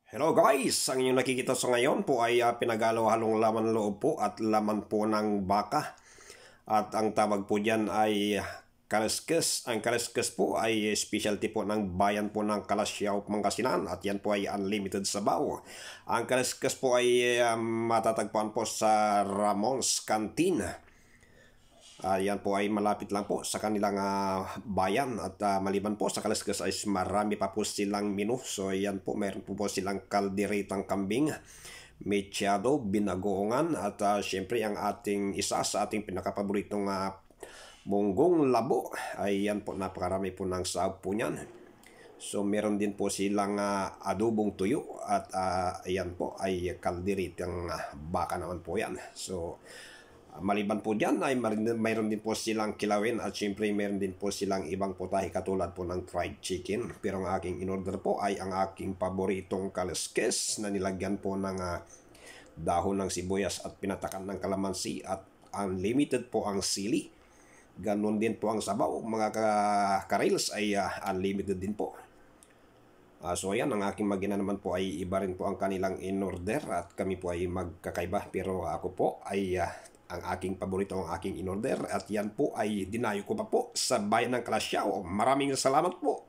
Hello guys! Ang inyong nakikita sa ngayon po ay pinagalo-halong laman loob po at laman po ng baka. At ang tawag po dyan ay kaliskes. Ang kaliskes po ay specialty po ng bayan po ng Kalasyaw, Pangasinan. At yan po ay unlimited sabaw. Ang kaliskes po ay matatagpuan po sa Ramon's Canteen. Yan po ay malapit lang po sa kanilang bayan at maliban po sa kaliskas ay marami pa po silang menu. So yan po, meron po silang kalderitang kambing, mechado, binagoongan at syempre ang ating isa sa ating pinakapaboritong munggong labo ay yan po, napakarami po ng saab po niyan. So meron din po silang adobong tuyo at ayan po ay kalderitang baka naman po yan. So maliban po dyan ay mayroon din po silang kilawin at syempre mayroon din po silang ibang putahe katulad po ng fried chicken. Pero ang aking in-order po ay ang aking paboritong kaliskes na nilagyan po ng dahon ng sibuyas at pinatakan ng kalamansi at unlimited po ang sili. Ganon din po ang sabaw, mga ka-rails ay unlimited din po. So yan, ang aking magina naman po ay iba rin po ang kanilang in-order at kami po ay magkakaiba. Pero ako po ay ang aking paborito ang aking in-order at yan po ay dinayo ko pa po sa bayan ng Kalasyaw. Maraming salamat po.